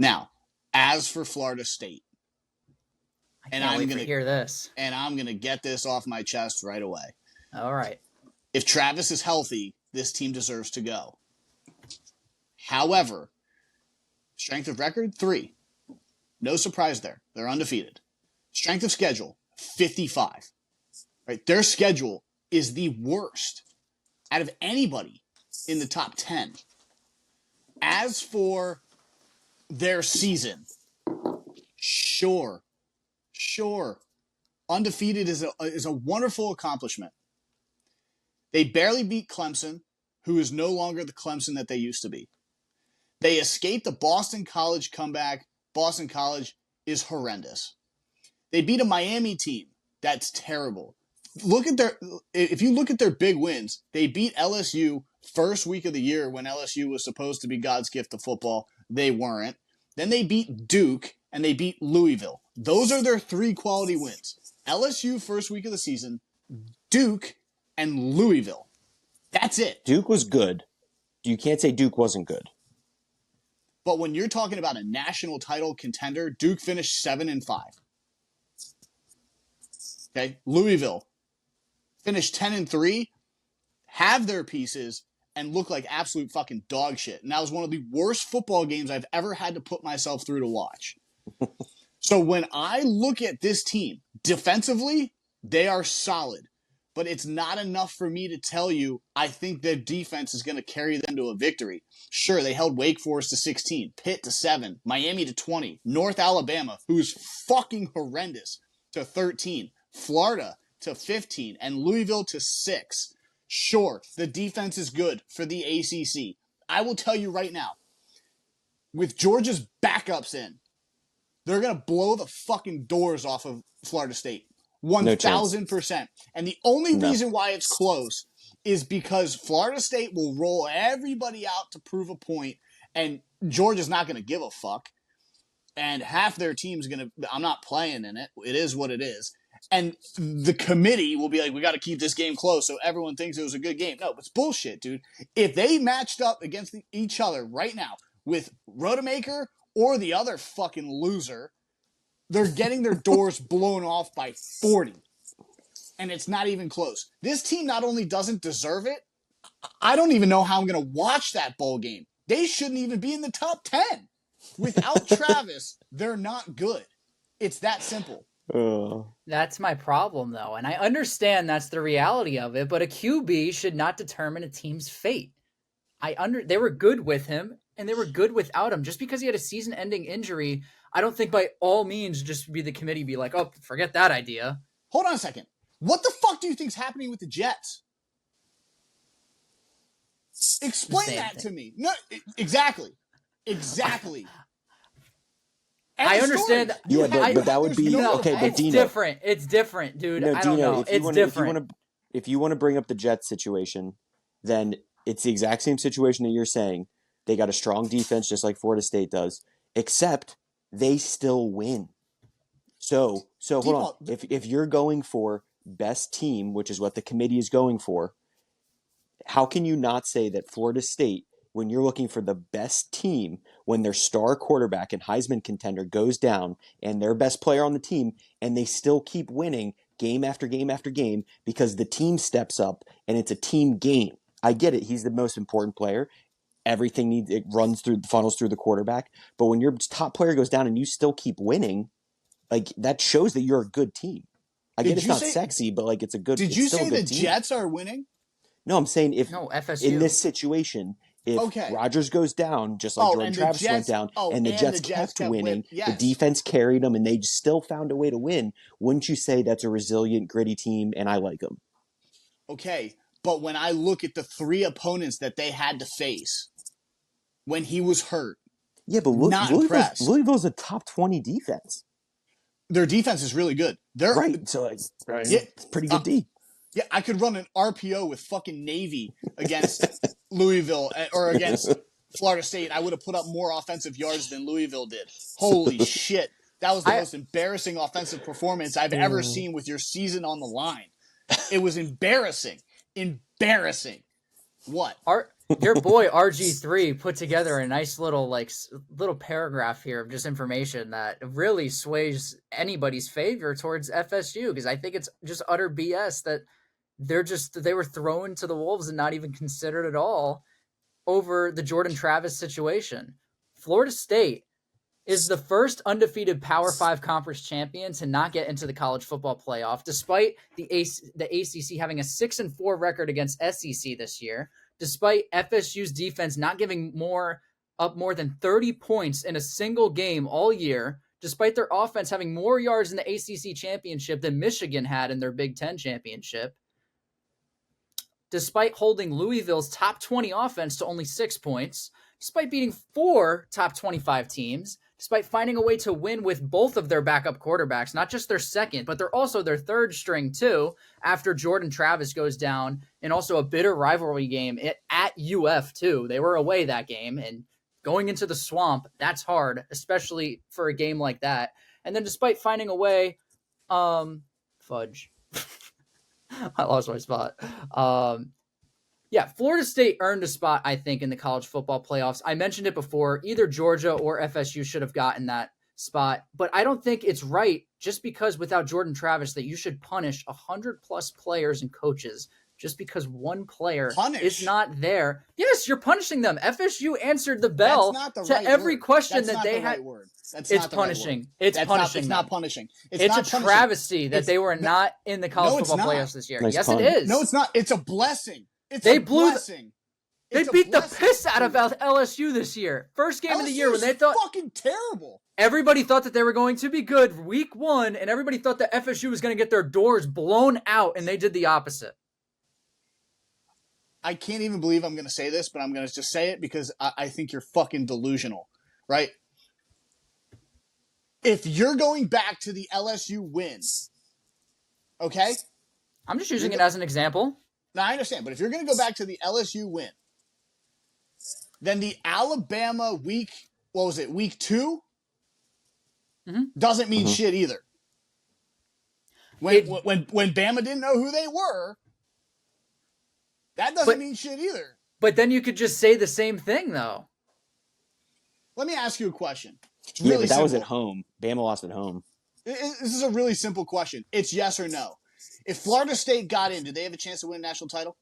Now, as for Florida State, I'm gonna hear this, and I'm gonna get this off my chest right away. All right. If Travis is healthy, this team deserves to go. However, strength of record 3. No surprise there. They're undefeated. Strength of schedule 55. Right? Their schedule is the worst out of anybody in the top 10. As for their season, sure. Undefeated is a wonderful accomplishment. They barely beat Clemson, who is no longer the Clemson that they used to be. They escaped the Boston College comeback. Boston College is horrendous. They beat a Miami team that's terrible. If you look at their big wins, they beat LSU first week of the year when LSU was supposed to be God's gift to football. They weren't. Then they beat Duke and they beat Louisville. Those are their 3 quality wins. LSU first week of the season, Duke, and Louisville. That's it. Duke was good. You can't say Duke wasn't good. But when you're talking about a national title contender, Duke finished 7-5. Okay, Louisville finished 10-3, have their pieces, and look like absolute fucking dog shit. And that was one of the worst football games I've ever had to put myself through to watch. So when I look at this team, defensively, they are solid. But it's not enough for me to tell you I think their defense is going to carry them to a victory. Sure, they held Wake Forest to 16, Pitt to 7, Miami to 20, North Alabama, who's fucking horrendous, to 13, Florida to 15, and Louisville to 6. Sure, the defense is good for the ACC. I will tell you right now, with Georgia's backups in, they're going to blow the fucking doors off of Florida State. 1,000%. And the only reason why it's close is because Florida State will roll everybody out to prove a point, and Georgia's not going to give a fuck. And half their team's going to, I'm not playing in it. It is what it is. And the committee will be like, we got to keep this game close so everyone thinks it was a good game. No, it's bullshit, dude. If they matched up against each other right now with Rodemaker or the other fucking loser, they're getting their doors blown off by 40. And it's not even close. This team not only doesn't deserve it, I don't even know how I'm going to watch that bowl game. They shouldn't even be in the top 10. Without Travis, they're not good. It's that simple. That's my problem, though. And I understand that's the reality of it, but a QB should not determine a team's fate. They were good with him, and they were good without him. Just because he had a season-ending injury, I don't think by all means just be the committee be like, oh, forget that idea. Hold on a second. What the fuck do you think's happening with the Jets? Explain that to me. No, exactly. I understand. Yeah, but that would be okay. But it's Dino, different. It's different, dude. No, I don't Dino, know. It's different. If you want to bring up the Jets situation, then it's the exact same situation that you're saying. They got a strong defense, just like Florida State does, except they still win. So hold on. If you're going for best team, which is what the committee is going for, how can you not say that Florida State, when you're looking for the best team, when their star quarterback and Heisman contender goes down and their best player on the team, and they still keep winning game after game after game because the team steps up and it's a team game? I get it. He's the most important player. Everything funnels through the quarterback. But when your top player goes down and you still keep winning, like that shows that you're a good team. I get it's not sexy, but like it's a good. Did you say the team. Jets are winning? No, I'm saying FSU. In this situation, if Rodgers goes down, just like Jordan Travis went down, and the Jets kept winning, the defense carried them, and they still found a way to win, wouldn't you say that's a resilient, gritty team, and I like them? Okay, but when I look at the 3 opponents that they had to face when he was hurt, Louisville's a top 20 defense. Their defense is really good. It's pretty good D. Yeah, I could run an RPO with fucking Navy against Louisville or against Florida State. I would have put up more offensive yards than Louisville did. Holy shit. That was the most embarrassing offensive performance I've ever seen with your season on the line. It was embarrassing. Embarrassing. What? Your boy RG3 put together a nice little little paragraph here of just information that really sways anybody's favor towards FSU, because I think it's just utter BS that they were thrown to the wolves and not even considered at all over the Jordan Travis situation. Florida State is the first undefeated Power 5 conference champion to not get into the college football playoff, despite the ACC having a 6-4 record against SEC this year, despite FSU's defense not giving up more than 30 points in a single game all year, despite their offense having more yards in the ACC championship than Michigan had in their Big Ten championship, despite holding Louisville's top 20 offense to only 6 points, despite beating 4 top 25 teams, despite finding a way to win with both of their backup quarterbacks, not just their second, but they're also their third string too, after Jordan Travis goes down, and also a bitter rivalry game at UF too. They were away that game, and going into the swamp, that's hard, especially for a game like that. And then despite finding a way, fudge. I lost my spot. Yeah, Florida State earned a spot, I think, in the college football playoffs. I mentioned it before. Either Georgia or FSU should have gotten that spot. But I don't think it's right, just because without Jordan Travis, that you should punish 100-plus players and coaches just because one player is not there. Yes, you're punishing them. FSU answered the bell to every question that they had. It's punishing. It's punishing. It's not punishing. It's a travesty that they were not in the college football playoffs this year. Yes, it is. No, it's not. It's a blessing. They beat the piss out of LSU this year. First game of the year when they thought fucking terrible. Everybody thought that they were going to be good week 1, and everybody thought that FSU was going to get their doors blown out, and they did the opposite. I can't even believe I'm going to say this, but I'm going to just say it because I think you're fucking delusional, right? If you're going back to the LSU wins, okay? I'm just using it as an example. Now, I understand, but if you're going to go back to the LSU win, then the Alabama week 2? Mm-hmm. Doesn't mean shit either. When Bama didn't know who they were, that doesn't mean shit either. But then you could just say the same thing, though. Let me ask you a question. Yeah, but that was at home. Bama lost at home. This is a really simple question. It's yes or no. If Florida State got in, did they have a chance to win a national title?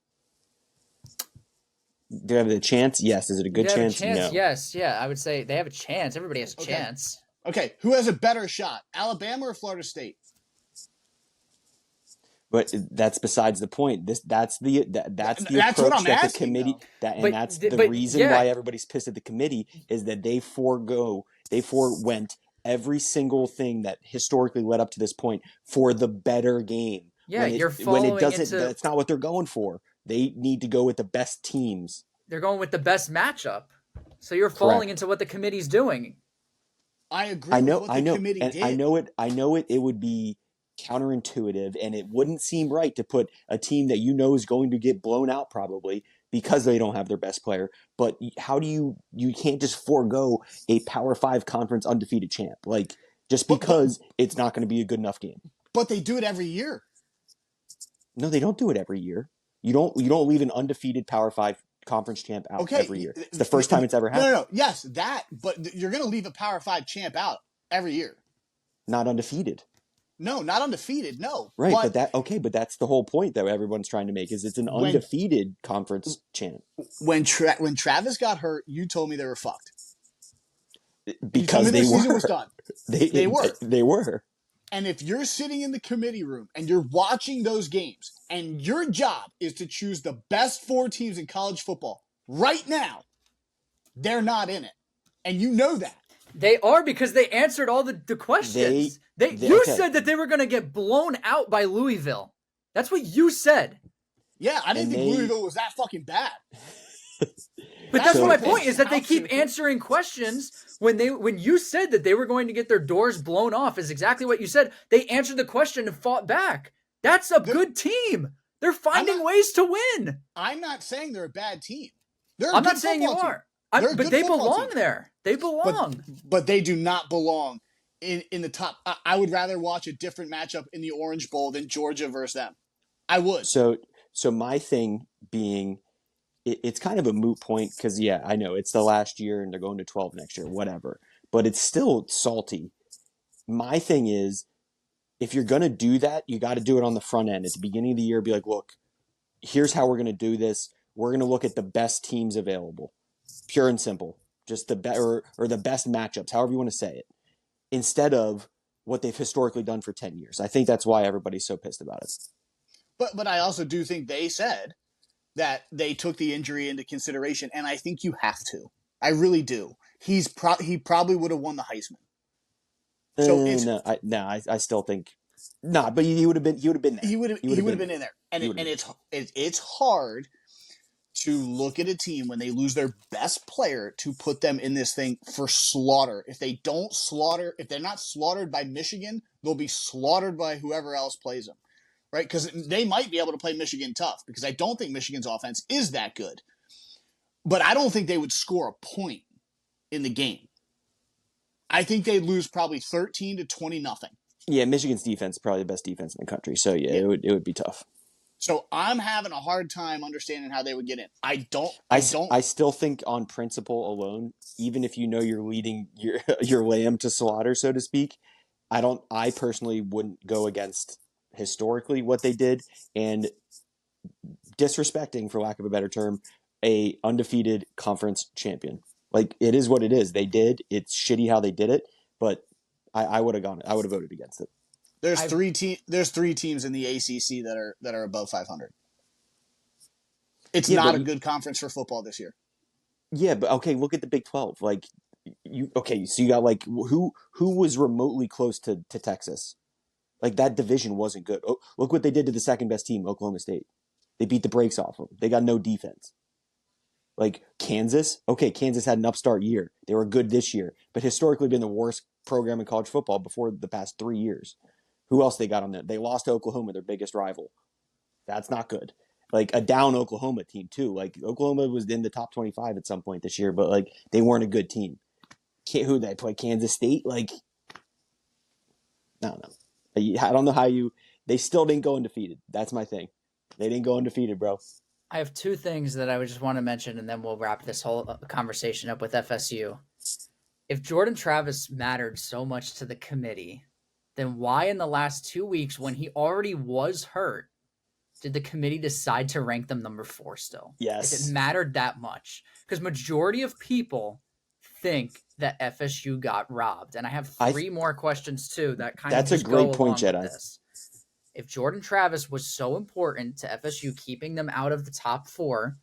Do they have a chance? Yes. Is it a good chance? No. Yes. Yeah, I would say they have a chance. Everybody has a chance. Okay. Who has a better shot, Alabama or Florida State? But that's besides the point. That's the approach what I'm that asking, the committee though. That's the reason why everybody's pissed at the committee is that they forewent every single thing that historically led up to this point for the better game. Yeah, that's not what they're going for. They need to go with the best teams. They're going with the best matchup. So you're falling into what the committee's doing. I agree with what the committee did. I know it. It would be counterintuitive, and it wouldn't seem right to put a team that you know is going to get blown out probably because they don't have their best player. But how do you can't just forego a Power 5 conference undefeated champ, like just because it's not going to be a good enough game. But they do it every year. No, they don't do it every year. You don't leave an undefeated Power 5 conference champ out every year. It's the first time it's ever happened. No. Yes, but you're going to leave a Power 5 champ out every year. Not undefeated. No, not undefeated. No. Right, but that's the whole point that everyone's trying to make is it's an undefeated conference champ. When Travis got hurt, you told me they were fucked. Because they were. Season was done. They were. And if you're sitting in the committee room and you're watching those games and your job is to choose the best 4 teams in college football right now, they're not in it. And you know that. They are because they answered all the questions. You said that they were going to get blown out by Louisville. That's what you said. Yeah, I didn't think Louisville was that fucking bad. But that's my point is that they keep answering questions when you said that they were going to get their doors blown off is exactly what you said. They answered the question and fought back. That's a good team. They're finding ways to win. I'm not saying they're a bad team. I'm not saying you are. But they belong there. They belong. But they do not belong in the top. I would rather watch a different matchup in the Orange Bowl than Georgia versus them. I would. So my thing being it's kind of a moot point because, yeah, I know it's the last year and they're going to 12 next year, whatever. But it's still salty. My thing is, if you're going to do that, you got to do it on the front end. At the beginning of the year, be like, look, here's how we're going to do this. We're going to look at the best teams available, pure and simple, just or the best matchups, however you want to say it, instead of what they've historically done for 10 years. I think that's why everybody's so pissed about it. But I also do think they said that they took the injury into consideration, and I think you have to. I really do. He probably would have won the Heisman. So I still think not. But he would have been there. He would have been in there, and it's hard to look at a team when they lose their best player to put them in this thing for slaughter. If they're not slaughtered by Michigan, they'll be slaughtered by whoever else plays them, right? Because they might be able to play Michigan tough, because I don't think Michigan's offense is that good. But I don't think they would score a point in the game. I think they'd lose probably 13 to 20 nothing. Yeah, Michigan's defense is probably the best defense in the country. So yeah. It would be tough. So I'm having a hard time understanding how they would get in. I still think on principle alone, even if you know you're leading your lamb to slaughter, so to speak, I personally wouldn't go against historically what they did and disrespecting, for lack of a better term, a undefeated conference champion. Like, it is what it is. They did. It's shitty how they did it, but I would have gone. I would have voted against it. There's three teams in the ACC that are above 500. It's not a good conference for football this year. Yeah, but okay, look at the Big 12. Like, so you got like who was remotely close to Texas? Like, that division wasn't good. Oh, look what they did to the second best team, Oklahoma State. They beat the brakes off them. They got no defense. Like, Kansas, okay, Kansas had an upstart year. They were good this year, but historically been the worst program in college football before the past 3 years. Who else they got on there? They lost to Oklahoma, their biggest rival. That's not good. Like, a down Oklahoma team, too. Like, Oklahoma was in the top 25 at some point this year, but, like, they weren't a good team. Who did they play? Kansas State? Like, I don't know. I don't know how they still didn't go undefeated. That's my thing. They didn't go undefeated, bro. I have two things that I would just want to mention, and then we'll wrap this whole conversation up with FSU. If Jordan Travis mattered so much to the committee, then why in the last 2 weeks, when he already was hurt, did the committee decide to rank them number 4 still? Yes. If it mattered that much. Because majority of people think that FSU got robbed. And I have 3 more questions, too, that kind of That's a great point, Jedi. This. If Jordan Travis was so important to FSU keeping them out of the top 4,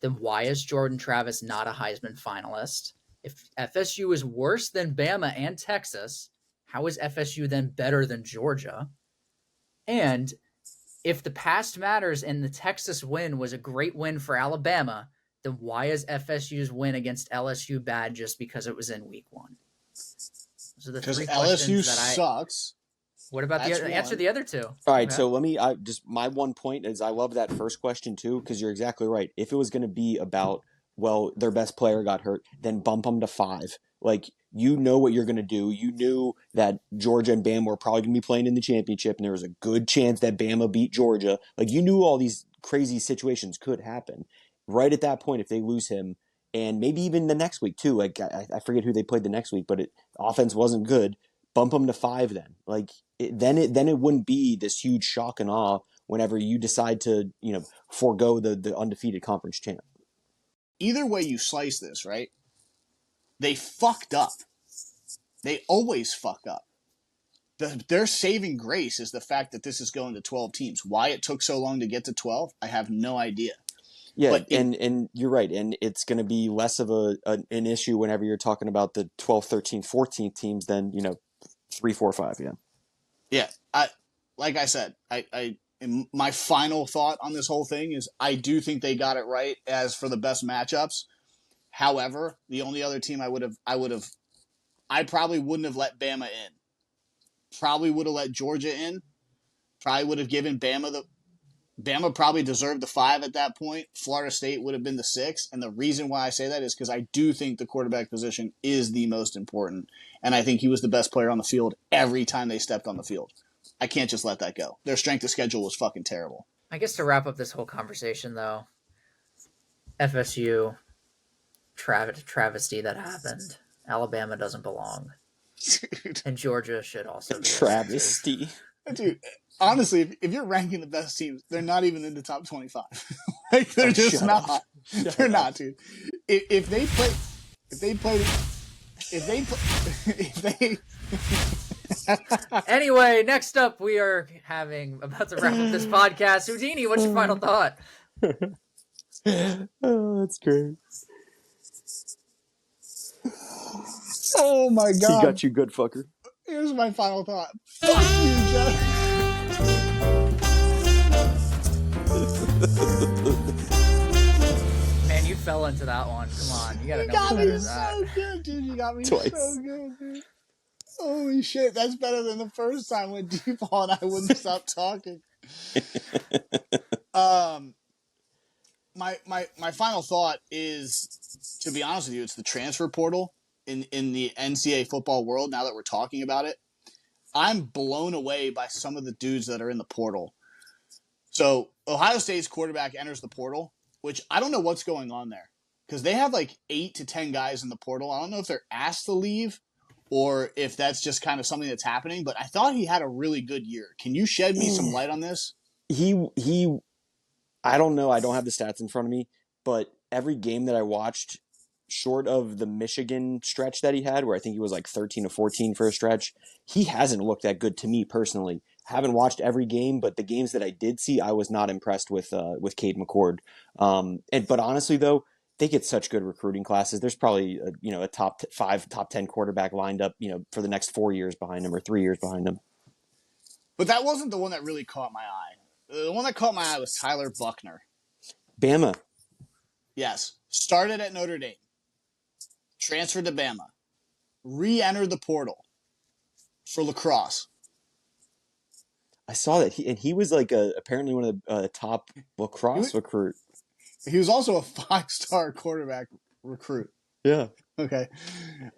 then why is Jordan Travis not a Heisman finalist? If FSU is worse than Bama and Texas, how is FSU then better than Georgia? And if the past matters and the Texas win was a great win for Alabama, then why is FSU's win against LSU bad just because it was in week 1? Those are the 3 questions LSU sucks. What about answer the other 2? All right, so let me my one point is I love that first question too, because you're exactly right. If it was going to be about, well, their best player got hurt, then bump them to 5. Like, you know what you're going to do. You knew that Georgia and Bama were probably going to be playing in the championship, and there was a good chance that Bama beat Georgia. Like, you knew all these crazy situations could happen. Right at that point, if they lose him, and maybe even the next week too, like, I forget who they played the next week, but offense wasn't good. Bump them to 5 then. Like, then it wouldn't be this huge shock and awe whenever you decide to, forego the undefeated conference champ. Either way you slice this, right? They fucked up. They always fuck up. Their saving grace is the fact that this is going to 12 teams. Why it took so long to get to 12, I have no idea. Yeah, but and you're right. And it's going to be less of an issue whenever you're talking about the 12, 13, 14 teams than, 3, 4, 5, yeah. Yeah, like I said, my final thought on this whole thing is I do think they got it right as for the best matchups. However, the only other team I probably wouldn't have let Bama in. Probably would have let Georgia in. Probably would have given Bama probably deserved the 5 at that point. Florida State would have been the 6. And the reason why I say that is because I do think the quarterback position is the most important. And I think he was the best player on the field every time they stepped on the field. I can't just let that go. Their strength of schedule was fucking terrible. I guess to wrap up this whole conversation, though, FSU travesty that happened. Alabama doesn't belong. Dude, And Georgia should also be Travesty. dude, honestly, if you're ranking the best teams, they're not even in the top 25. Like, they're just shut not. up. They're not, dude. If they Anyway, next up, we are about to wrap up this podcast. Houdini, what's your final thought? Oh, that's great. Oh my He god. got you good, fucker. Here's my final thought. Fuck you, Jeff. Man, you fell into that one. Come on, you gotta You know got better me than so that. good, dude. You got me Twice. so good, dude. Holy shit, that's better than the first time when D-Ball and I wouldn't stop talking. My final thought is, to be honest with you, it's the transfer portal in the NCAA football world. Now that we're talking about it, I'm blown away by some of the dudes that are in the portal. So Ohio State's quarterback enters the portal, which I don't know what's going on there, because they have like 8 to 10 guys in the portal. I don't know if they're asked to leave or if that's just kind of something that's happening, but I thought he had a really good year. Can you shed me some light on this? He I don't know. I don't have the stats in front of me, but every game that I watched, short of the Michigan stretch that he had, where I think he was like 13 to 14 for a stretch, he hasn't looked that good to me personally. Haven't watched every game, but the games that I did see, I was not impressed with Cade McCord. But honestly, though, they get such good recruiting classes. There's probably a top 5, top 10 quarterback lined up, for the next 4 years behind him or 3 years behind him. But that wasn't the one that really caught my eye. The one that caught my eye was Tyler Buckner. Bama. Yes. Started at Notre Dame. Transferred to Bama. Re-entered the portal for lacrosse. I saw that he was like apparently one of the top lacrosse recruit. He was also a 5-star quarterback recruit. Yeah. Okay.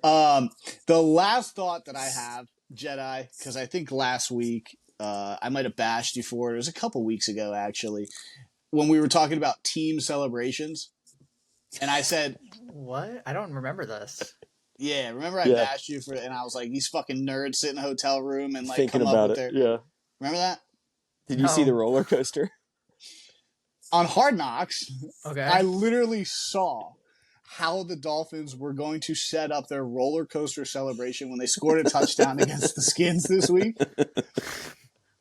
The last thought that I have, Jedi, because I think last week I might have bashed you for it. It was a couple weeks ago, actually, when we were talking about team celebrations. And I said, What? I don't remember this. yeah, remember I bashed you for it, and I was like, these fucking nerds sit in a hotel room and like thinking come about up with it. their... Yeah. Remember that? Did you see the roller coaster? On Hard Knocks, Okay. I literally saw how the Dolphins were going to set up their roller coaster celebration when they scored a touchdown against the Skins this week.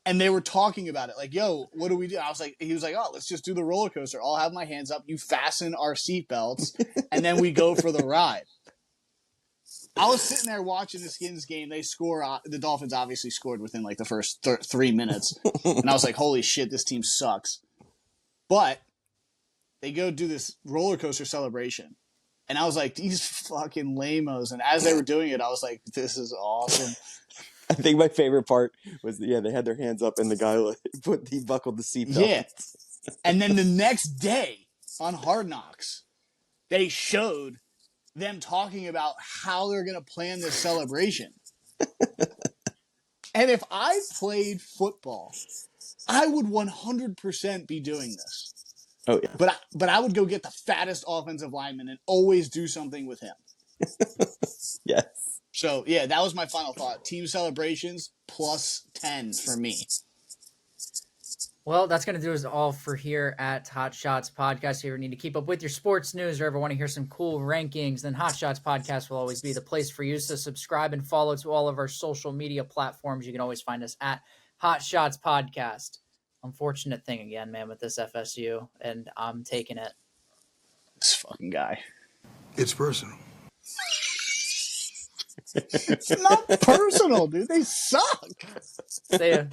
And they were talking about it, like, yo, what do we do? I was like, he was like, oh, let's just do the roller coaster. I'll have my hands up. You fasten our seatbelts, and then we go for the ride. I was sitting there watching the Skins game. They score. The Dolphins obviously scored within like the first 3 minutes. And I was like, holy shit, this team sucks. But they go do this roller coaster celebration. And I was like, these fucking lamos. And as they were doing it, I was like, this is awesome. I think my favorite part was, they had their hands up and the guy he buckled the seatbelt. Yeah. And then the next day on Hard Knocks, they showed them talking about how they're going to plan this celebration. And if I played football, I would 100% be doing this. Oh, yeah. But I would go get the fattest offensive lineman and always do something with him. Yes. So, yeah, that was my final thought. Team celebrations plus 10 for me. Well, that's going to do us all for here at Hot Shots Podcast. If you ever need to keep up with your sports news or ever want to hear some cool rankings, then Hot Shots Podcast will always be the place for you. So subscribe and follow to all of our social media platforms. You can always find us at Hot Shots Podcast. Unfortunate thing again, man, with this FSU, and I'm taking it. This fucking guy. It's personal. It's not personal, dude. They suck. See ya.